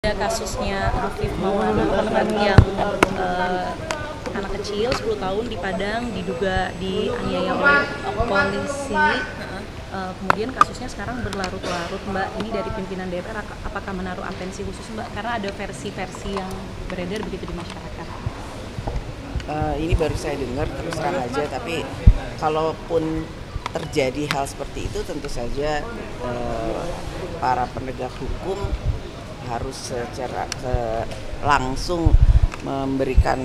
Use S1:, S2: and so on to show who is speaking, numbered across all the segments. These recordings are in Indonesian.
S1: Ada kasusnya Afif Maulana yang anak kecil 10 tahun di Padang diduga dianiaya oleh polisi. Kemudian kasusnya sekarang berlarut-larut, Mbak. Ini dari pimpinan DPR apakah menaruh atensi khusus, Mbak? Karena ada versi-versi yang beredar begitu di masyarakat.
S2: Ini baru saya dengar, terus terang aja, tapi kalaupun terjadi hal seperti itu tentu saja para penegak hukum harus secara langsung memberikan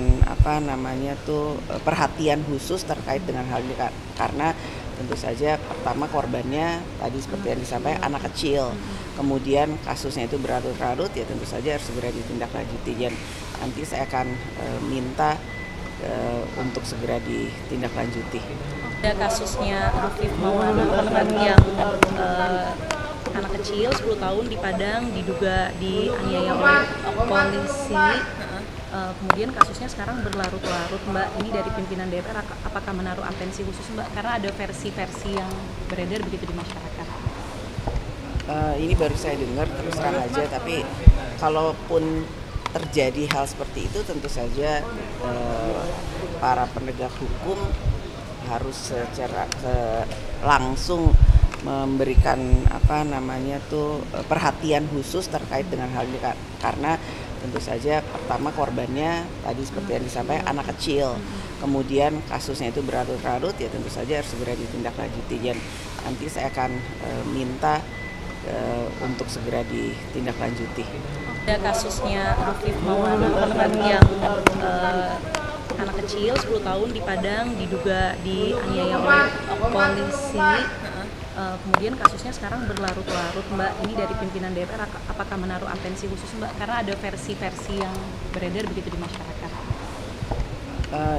S2: perhatian khusus terkait dengan hal ini, karena tentu saja pertama korbannya tadi seperti yang disampaikan anak kecil, kemudian kasusnya itu berlarut-larut, ya tentu saja harus segera ditindaklanjuti, dan nanti saya akan minta untuk segera ditindaklanjuti.
S1: Ada kasusnya Afif Maulana yang anak kecil 10 tahun di Padang diduga dianiaya oleh polisi. Kemudian kasusnya sekarang berlarut-larut, Mbak. Ini dari pimpinan DPR apakah menaruh atensi khusus, Mbak? Karena ada versi-versi yang beredar begitu di masyarakat.
S2: Ini baru saya dengar, terus terang aja, tapi kalaupun terjadi hal seperti itu tentu saja para penegak hukum harus secara langsung memberikan perhatian khusus terkait dengan hal ini, karena tentu saja pertama korbannya tadi seperti yang disampaikan anak kecil, kemudian kasusnya itu berlarut-larut, ya tentu saja harus segera ditindaklanjuti, dan nanti saya akan minta untuk segera ditindaklanjuti.
S1: Ada kasusnya Afif Maulana yang anak kecil 10 tahun di Padang diduga dianiaya oleh polisi. Kemudian kasusnya sekarang berlarut-larut, Mbak. Ini dari pimpinan DPR apakah menaruh atensi khusus, Mbak? Karena ada versi-versi yang beredar begitu di masyarakat.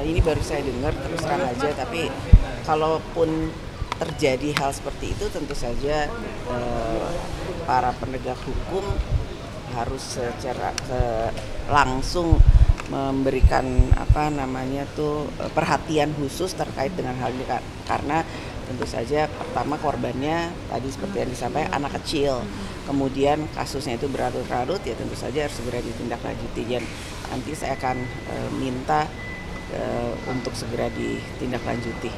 S2: Ini baru saya dengar, terus terang aja, tapi kalaupun terjadi hal seperti itu tentu saja para penegak hukum harus secara langsung memberikan perhatian khusus terkait dengan hal ini, karena tentu saja pertama korbannya tadi seperti yang disampaikan anak kecil, kemudian kasusnya itu berlarut-larut, ya tentu saja harus segera ditindaklanjuti, dan nanti saya akan minta untuk segera ditindaklanjuti.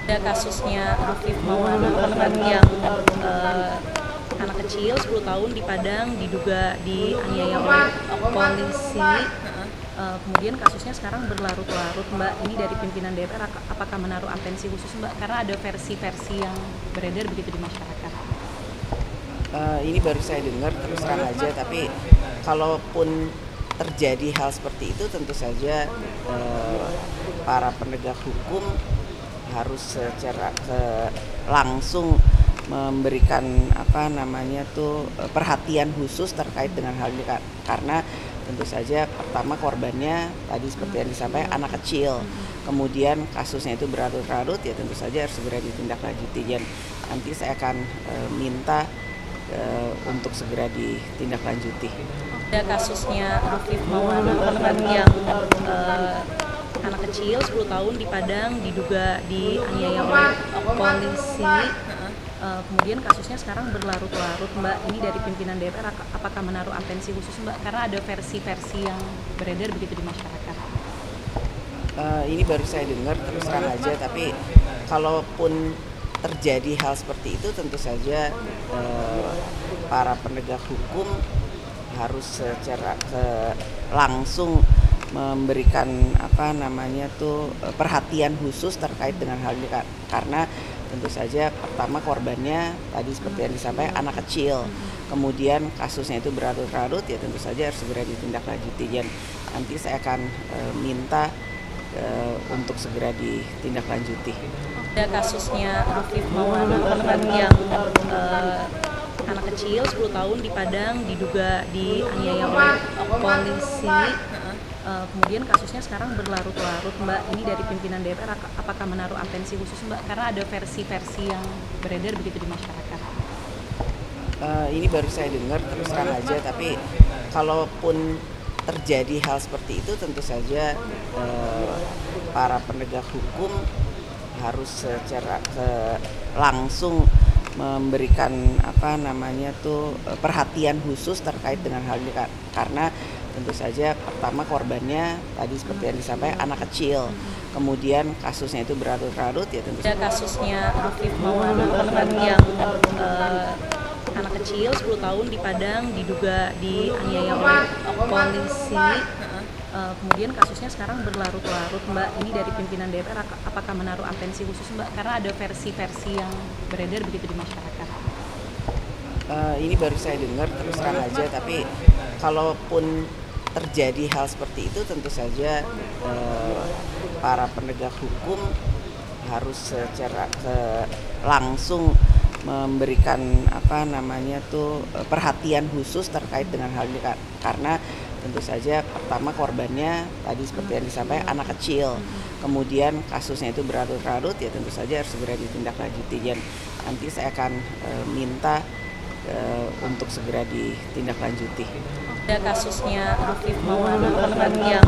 S1: Ada kasusnya Afif Maulana yang anak kecil 10 tahun di Padang diduga dianiaya oleh polisi. Kemudian kasusnya sekarang berlarut-larut, Mbak. Ini dari pimpinan DPR apakah menaruh atensi khusus, Mbak? Karena ada versi-versi yang beredar begitu di masyarakat.
S2: Ini baru saya dengar, terus terang aja, tapi kalaupun terjadi hal seperti itu tentu saja para penegak hukum harus secara langsung memberikan perhatian khusus terkait dengan hal ini, karena tentu saja pertama korbannya tadi seperti yang disampaikan anak kecil, kemudian kasusnya itu berlarut-larut, ya tentu saja harus segera ditindaklanjuti, dan nanti saya akan minta untuk segera ditindaklanjuti.
S1: Ada kasusnya Afif Maulana yang anak kecil 10 tahun di Padang diduga dianiaya oleh polisi. Kemudian kasusnya sekarang berlarut-larut, Mbak. Ini dari pimpinan DPR apakah menaruh atensi khusus, Mbak? Karena ada versi-versi yang beredar begitu di masyarakat.
S2: Ini baru saya dengar, terus terang aja, tapi kalaupun terjadi hal seperti itu tentu saja para penegak hukum harus secara langsung memberikan perhatian khusus terkait dengan hal ini, karena tentu saja pertama korbannya tadi seperti yang disampaikan anak kecil, kemudian kasusnya itu berlarut-larut, ya tentu saja harus segera ditindaklanjuti, dan nanti saya akan minta untuk segera ditindaklanjuti.
S1: Ada kasusnya Afif Maulana yang anak kecil 10 tahun di Padang diduga dianiaya oleh polisi. Kemudian kasusnya sekarang berlarut-larut, Mbak. Ini dari pimpinan DPR apakah menaruh atensi khusus, Mbak? Karena ada versi-versi yang beredar begitu di masyarakat.
S2: Ini baru saya dengar, terus terang aja, tapi kalaupun terjadi hal seperti itu tentu saja para penegak hukum harus secara langsung memberikan perhatian khusus terkait dengan hal ini karena tentu saja pertama korbannya tadi seperti yang disampaikan anak kecil, kemudian kasusnya itu berlarut-larut ya tentu
S1: saja kasusnya Afif Maulana yang anak kecil 10 tahun di Padang diduga dianiaya oleh polisi. Kemudian kasusnya sekarang berlarut-larut, Mbak. Ini dari pimpinan DPR apakah menaruh atensi khusus, Mbak? Karena ada versi-versi yang beredar begitu di masyarakat.
S2: Ini baru saya dengar, terus terang aja, tapi kalaupun terjadi hal seperti itu tentu saja para penegak hukum harus secara langsung memberikan perhatian khusus terkait dengan hal ini karena tentu saja pertama korbannya tadi seperti yang disampaikan anak kecil, kemudian kasusnya itu berlarut-larut ya tentu saja harus segera ditindaklanjuti dan nanti saya akan minta untuk segera ditindaklanjuti.
S1: Ada kasusnya Afif Maulana yang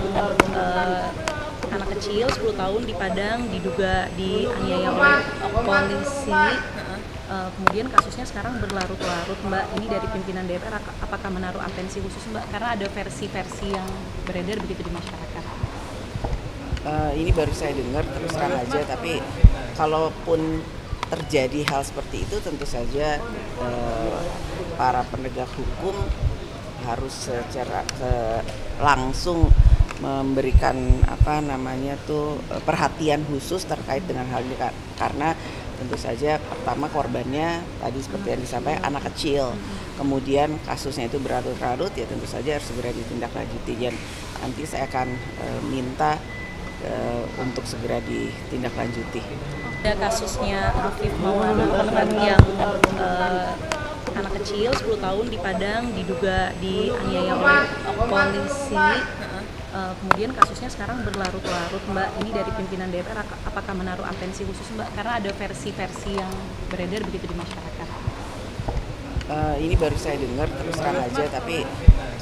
S1: anak kecil 10 tahun di Padang diduga dianiaya oleh polisi. Kemudian kasusnya sekarang berlarut-larut, Mbak. Ini dari pimpinan DPR apakah menaruh atensi khusus, Mbak? Karena ada versi-versi yang beredar begitu di masyarakat.
S2: Ini baru saya dengar, terus terang aja, tapi kalaupun terjadi hal seperti itu tentu saja para penegak hukum harus secara langsung memberikan perhatian khusus terkait dengan hal ini karena tentu saja pertama korbannya tadi seperti yang disampaikan anak kecil, kemudian kasusnya itu berlarut-larut ya tentu saja harus segera ditindaklanjuti dan nanti saya akan minta untuk segera ditindaklanjuti.
S1: Ada kasusnya Afif Maulana yang anak kecil 10 tahun di Padang diduga dianiaya oleh polisi. Kemudian kasusnya sekarang berlarut-larut, Mbak. Ini dari pimpinan DPR apakah menaruh atensi khusus, Mbak? Karena ada versi-versi yang beredar begitu di masyarakat.
S2: Ini baru saya dengar, terus terang aja, tapi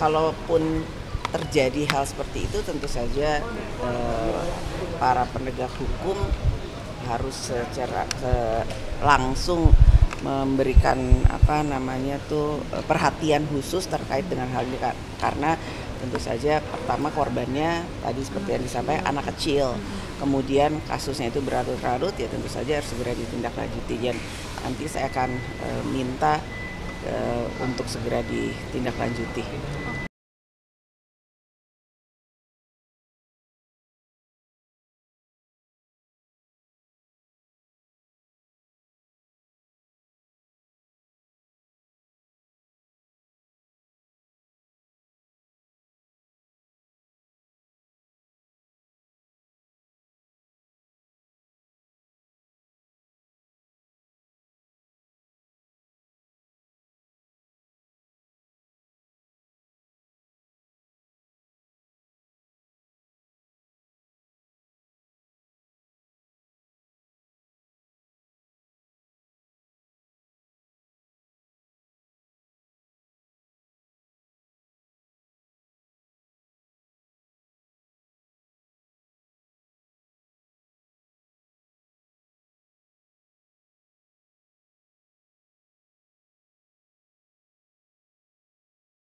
S2: kalaupun terjadi hal seperti itu tentu saja para penegak hukum harus secara langsung memberikan perhatian khusus terkait dengan hal ini karena tentu saja pertama korbannya tadi seperti yang disampaikan anak kecil, kemudian kasusnya itu berlarut-larut ya tentu saja harus segera ditindaklanjuti dan nanti saya akan minta untuk segera ditindaklanjuti.